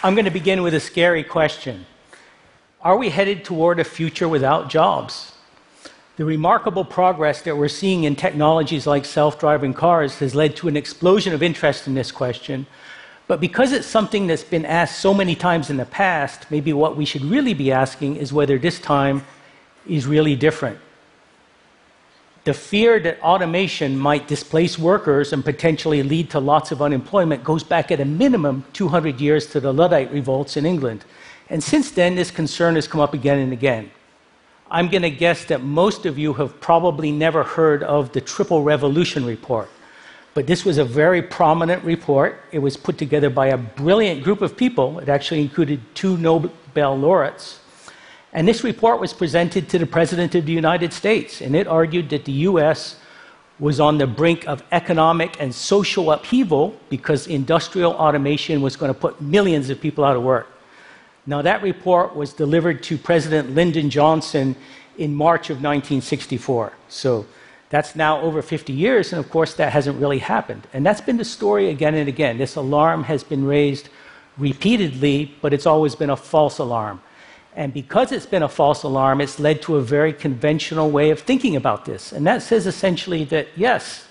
I'm going to begin with a scary question. Are we headed toward a future without jobs? The remarkable progress that we're seeing in technologies like self-driving cars has led to an explosion of interest in this question. But because it's something that's been asked so many times in the past, maybe what we should really be asking is whether this time is really different. The fear that automation might displace workers and potentially lead to lots of unemployment goes back at a minimum 200 years to the Luddite revolts in England. And since then, this concern has come up again and again. I'm going to guess that most of you have probably never heard of the Triple Revolution report. But this was a very prominent report. It was put together by a brilliant group of people. It actually included 2 Nobel laureates. And this report was presented to the President of the United States, and it argued that the US was on the brink of economic and social upheaval because industrial automation was going to put millions of people out of work. Now, that report was delivered to President Lyndon Johnson in March of 1964. So that's now over 50 years, and of course, that hasn't really happened. And that's been the story again and again. This alarm has been raised repeatedly, but it's always been a false alarm. And because it's been a false alarm, it's led to a very conventional way of thinking about this. And that says essentially that, yes,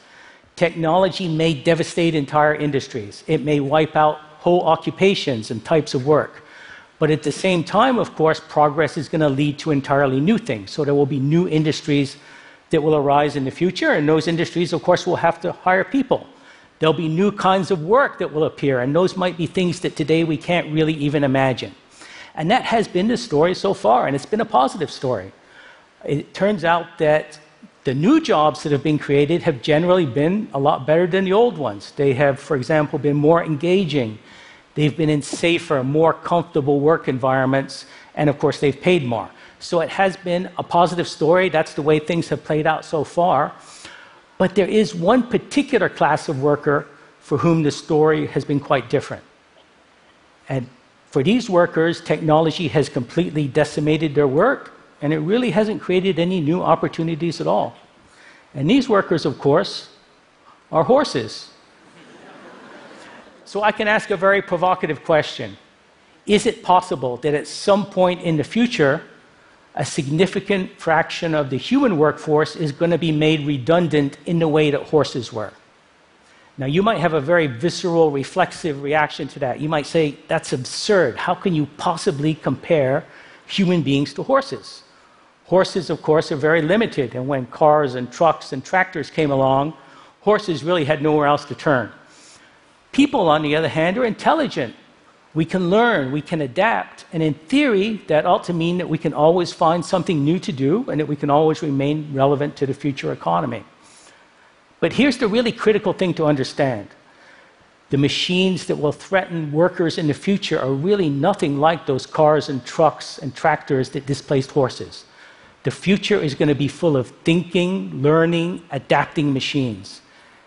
technology may devastate entire industries. It may wipe out whole occupations and types of work. But at the same time, of course, progress is going to lead to entirely new things. So there will be new industries that will arise in the future, and those industries, of course, will have to hire people. There'll be new kinds of work that will appear, and those might be things that today we can't really even imagine. And that has been the story so far, and it's been a positive story. It turns out that the new jobs that have been created have generally been a lot better than the old ones. They have, for example, been more engaging. They've been in safer, more comfortable work environments, and of course, they've paid more. So it has been a positive story. That's the way things have played out so far. But there is one particular class of worker for whom the story has been quite different. And for these workers, technology has completely decimated their work, and it really hasn't created any new opportunities at all. And these workers, of course, are horses. So I can ask a very provocative question. Is it possible that at some point in the future, a significant fraction of the human workforce is going to be made redundant in the way that horses were? Now, you might have a very visceral, reflexive reaction to that. You might say, that's absurd. How can you possibly compare human beings to horses? Horses, of course, are very limited, and when cars and trucks and tractors came along, horses really had nowhere else to turn. People, on the other hand, are intelligent. We can learn, we can adapt, and in theory, that ought to mean that we can always find something new to do and that we can always remain relevant to the future economy. But here's the really critical thing to understand. The machines that will threaten workers in the future are really nothing like those cars and trucks and tractors that displaced horses. The future is going to be full of thinking, learning, adapting machines.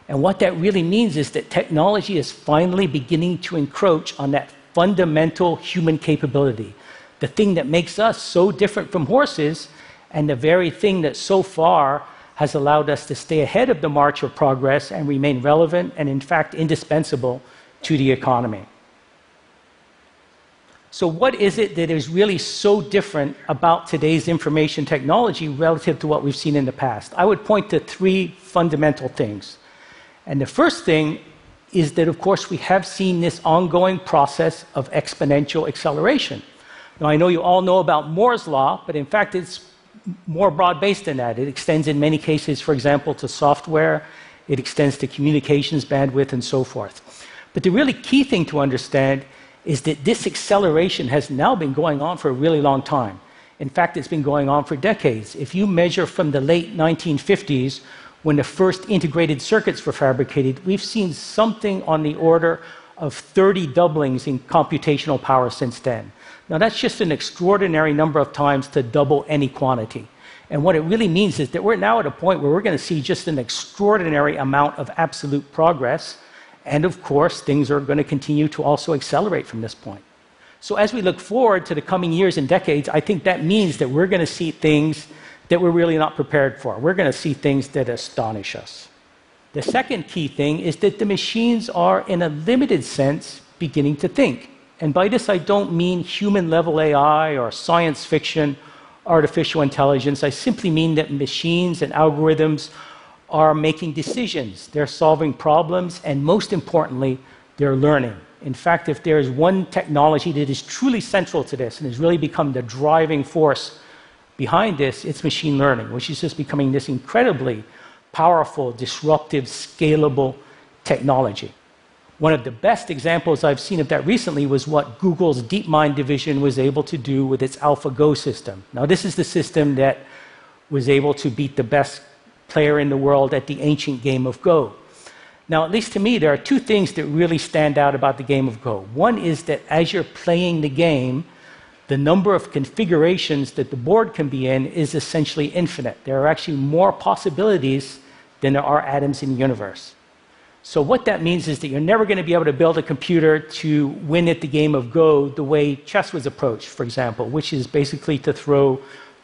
And what that really means is that technology is finally beginning to encroach on that fundamental human capability, the thing that makes us so different from horses, and the very thing that so far has allowed us to stay ahead of the march of progress and remain relevant and, in fact, indispensable to the economy. So what is it that is really so different about today's information technology relative to what we've seen in the past? I would point to 3 fundamental things. And the first thing is that, of course, we have seen this ongoing process of exponential acceleration. Now, I know you all know about Moore's law, but in fact, it's more broad-based than that. It extends in many cases, for example, to software. It extends to communications bandwidth and so forth. But the really key thing to understand is that this acceleration has now been going on for a really long time. In fact, it's been going on for decades. If you measure from the late 1950s, when the first integrated circuits were fabricated, we've seen something on the order of 30 doublings in computational power since then. Now, that's just an extraordinary number of times to double any quantity. And what it really means is that we're now at a point where we're going to see just an extraordinary amount of absolute progress. And of course, things are going to continue to also accelerate from this point. So as we look forward to the coming years and decades, I think that means that we're going to see things that we're really not prepared for. We're going to see things that astonish us. The second key thing is that the machines are, in a limited sense, beginning to think. And by this, I don't mean human-level AI or science fiction, artificial intelligence. I simply mean that machines and algorithms are making decisions. They're solving problems, and most importantly, they're learning. In fact, if there is one technology that is truly central to this and has really become the driving force behind this, it's machine learning, which is just becoming this incredibly powerful, disruptive, scalable technology. One of the best examples I've seen of that recently was what Google's DeepMind division was able to do with its AlphaGo system. Now, this is the system that was able to beat the best player in the world at the ancient game of Go. Now, at least to me, there are two things that really stand out about the game of Go. One is that as you're playing the game, the number of configurations that the board can be in is essentially infinite. There are actually more possibilities than there are atoms in the universe. So what that means is that you're never going to be able to build a computer to win at the game of Go the way chess was approached, for example, which is basically to throw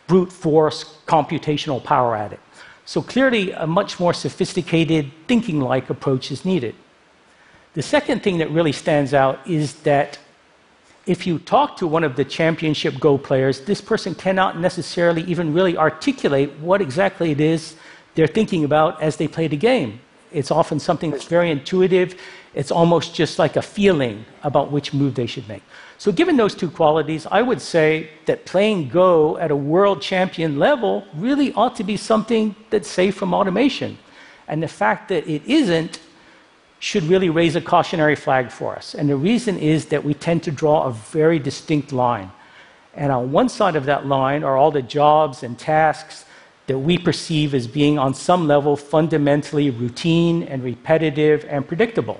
brute force computational power at it. So clearly, a much more sophisticated, thinking-like approach is needed. The second thing that really stands out is that if you talk to one of the championship Go players, this person cannot necessarily even really articulate what exactly it is they're thinking about as they play the game. It's often something that's very intuitive. It's almost just like a feeling about which move they should make. So given those two qualities, I would say that playing Go at a world champion level really ought to be something that's safe from automation. And the fact that it isn't should really raise a cautionary flag for us. And the reason is that we tend to draw a very distinct line. And on one side of that line are all the jobs and tasks that we perceive as being on some level fundamentally routine and repetitive and predictable.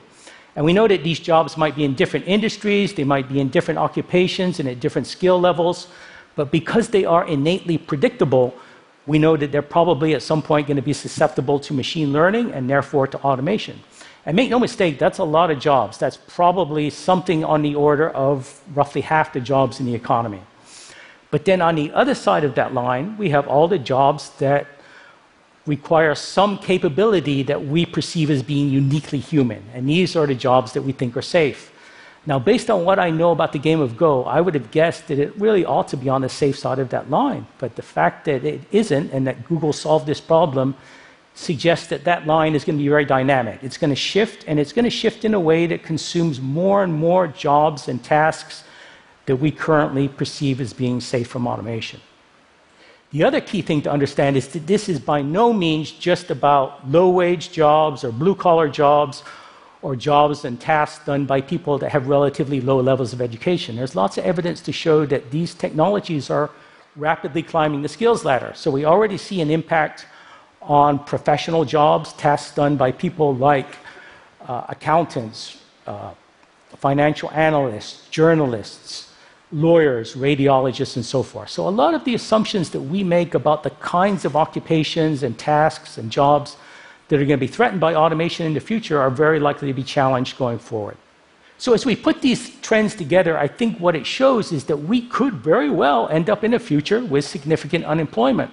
And we know that these jobs might be in different industries, they might be in different occupations and at different skill levels, but because they are innately predictable, we know that they're probably at some point going to be susceptible to machine learning and therefore to automation. And make no mistake, that's a lot of jobs. That's probably something on the order of roughly half the jobs in the economy. But then on the other side of that line, we have all the jobs that require some capability that we perceive as being uniquely human. And these are the jobs that we think are safe. Now, based on what I know about the game of Go, I would have guessed that it really ought to be on the safe side of that line. But the fact that it isn't and that Google solved this problem suggests that that line is going to be very dynamic. It's going to shift, and it's going to shift in a way that consumes more and more jobs and tasks that we currently perceive as being safe from automation. The other key thing to understand is that this is by no means just about low-wage jobs or blue-collar jobs or jobs and tasks done by people that have relatively low levels of education. There's lots of evidence to show that these technologies are rapidly climbing the skills ladder. So we already see an impact on professional jobs, tasks done by people like accountants, financial analysts, journalists, lawyers, radiologists, and so forth. So a lot of the assumptions that we make about the kinds of occupations and tasks and jobs that are going to be threatened by automation in the future are very likely to be challenged going forward. So as we put these trends together, I think what it shows is that we could very well end up in a future with significant unemployment.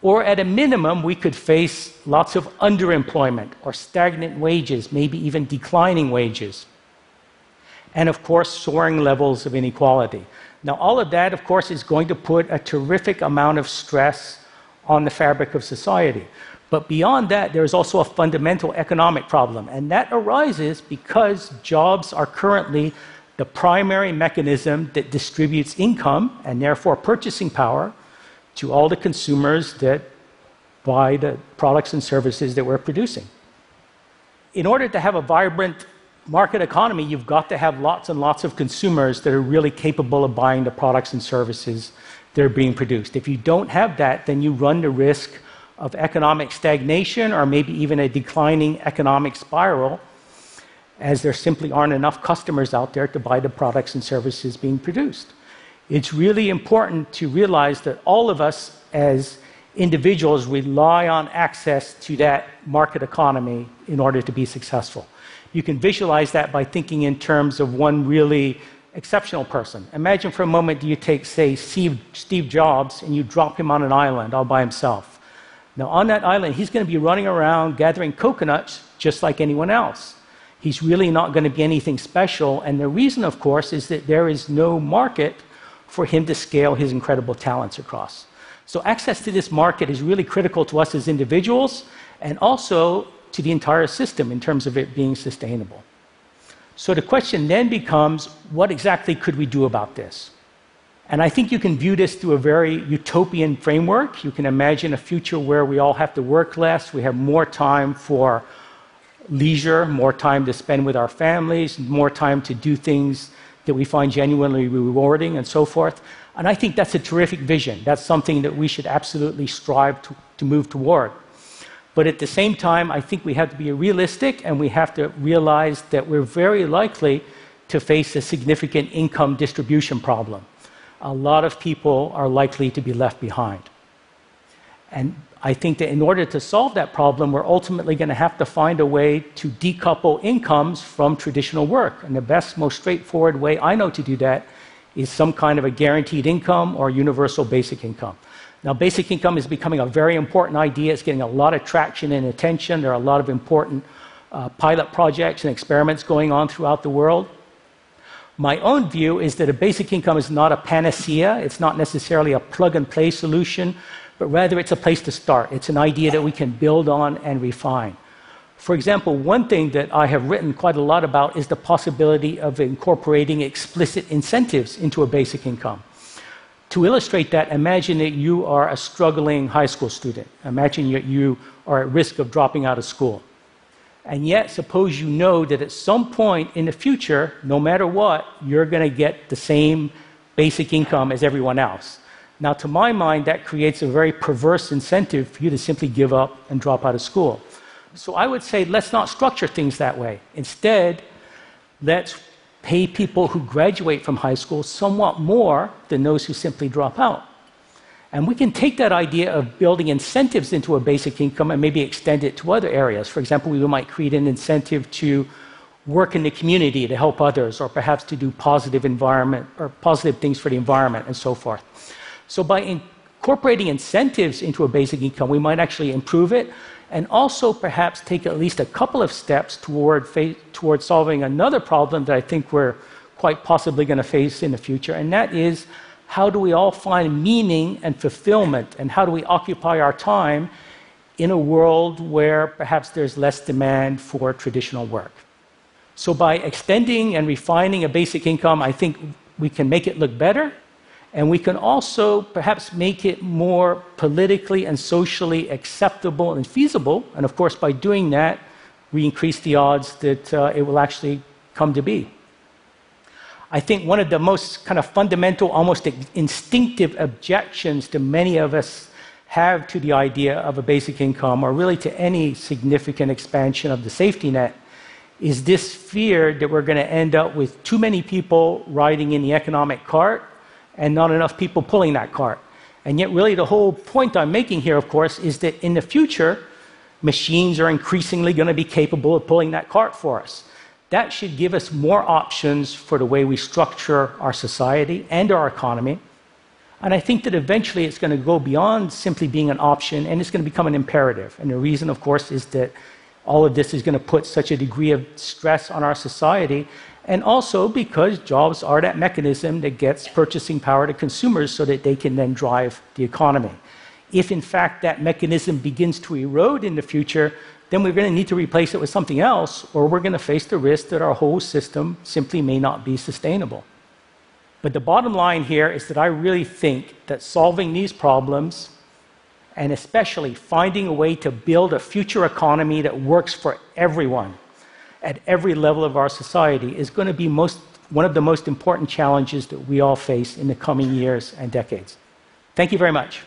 Or at a minimum, we could face lots of underemployment or stagnant wages, maybe even declining wages. And of course, soaring levels of inequality. Now, all of that, of course, is going to put a terrific amount of stress on the fabric of society. But beyond that, there is also a fundamental economic problem, and that arises because jobs are currently the primary mechanism that distributes income and therefore purchasing power to all the consumers that buy the products and services that we're producing. In order to have a vibrant market economy, you've got to have lots and lots of consumers that are really capable of buying the products and services that are being produced. If you don't have that, then you run the risk of economic stagnation or maybe even a declining economic spiral, as there simply aren't enough customers out there to buy the products and services being produced. It's really important to realize that all of us as individuals rely on access to that market economy in order to be successful. You can visualize that by thinking in terms of one really exceptional person. Imagine for a moment you take, say, Steve Jobs and you drop him on an island all by himself. Now, on that island, he's going to be running around gathering coconuts just like anyone else. He's really not going to be anything special. And the reason, of course, is that there is no market for him to scale his incredible talents across. So access to this market is really critical to us as individuals and also to the entire system in terms of it being sustainable. So the question then becomes, what exactly could we do about this? And I think you can view this through a very utopian framework. You can imagine a future where we all have to work less, we have more time for leisure, more time to spend with our families, more time to do things that we find genuinely rewarding and so forth. And I think that's a terrific vision. That's something that we should absolutely strive to move toward. But at the same time, I think we have to be realistic and we have to realize that we're very likely to face a significant income distribution problem. A lot of people are likely to be left behind. And I think that in order to solve that problem, we're ultimately going to have to find a way to decouple incomes from traditional work. And the best, most straightforward way I know to do that is some kind of a guaranteed income or universal basic income. Now, basic income is becoming a very important idea. It's getting a lot of traction and attention. There are a lot of important pilot projects and experiments going on throughout the world. My own view is that a basic income is not a panacea. It's not necessarily a plug-and-play solution, but rather it's a place to start. It's an idea that we can build on and refine. For example, one thing that I have written quite a lot about is the possibility of incorporating explicit incentives into a basic income. To illustrate that, imagine that you are a struggling high school student. Imagine that you are at risk of dropping out of school. And yet, suppose you know that at some point in the future, no matter what, you're going to get the same basic income as everyone else. Now, to my mind, that creates a very perverse incentive for you to simply give up and drop out of school. So I would say, let's not structure things that way. Instead, let's pay people who graduate from high school somewhat more than those who simply drop out. And we can take that idea of building incentives into a basic income and maybe extend it to other areas. For example, we might create an incentive to work in the community to help others, or perhaps to do positive things for the environment and so forth. So by incorporating incentives into a basic income, we might actually improve it and also perhaps take at least a couple of steps toward solving another problem that I think we're quite possibly going to face in the future, and that is, how do we all find meaning and fulfillment, and how do we occupy our time in a world where perhaps there's less demand for traditional work? So by extending and refining a basic income, I think we can make it look better, and we can also perhaps make it more politically and socially acceptable and feasible. And of course, by doing that, we increase the odds that it will actually come to be. I think one of the most kind of fundamental, almost instinctive objections that many of us have to the idea of a basic income, or really to any significant expansion of the safety net, is this fear that we're going to end up with too many people riding in the economic cart and not enough people pulling that cart. And yet really the whole point I'm making here, of course, is that in the future, machines are increasingly going to be capable of pulling that cart for us. That should give us more options for the way we structure our society and our economy. And I think that eventually it's going to go beyond simply being an option, and it's going to become an imperative. And the reason, of course, is that all of this is going to put such a degree of stress on our society, and also because jobs are that mechanism that gets purchasing power to consumers so that they can then drive the economy. If, in fact, that mechanism begins to erode in the future, then we're going to need to replace it with something else, or we're going to face the risk that our whole system simply may not be sustainable. But the bottom line here is that I really think that solving these problems, and especially finding a way to build a future economy that works for everyone at every level of our society, is going to be one of the most important challenges that we all face in the coming years and decades. Thank you very much.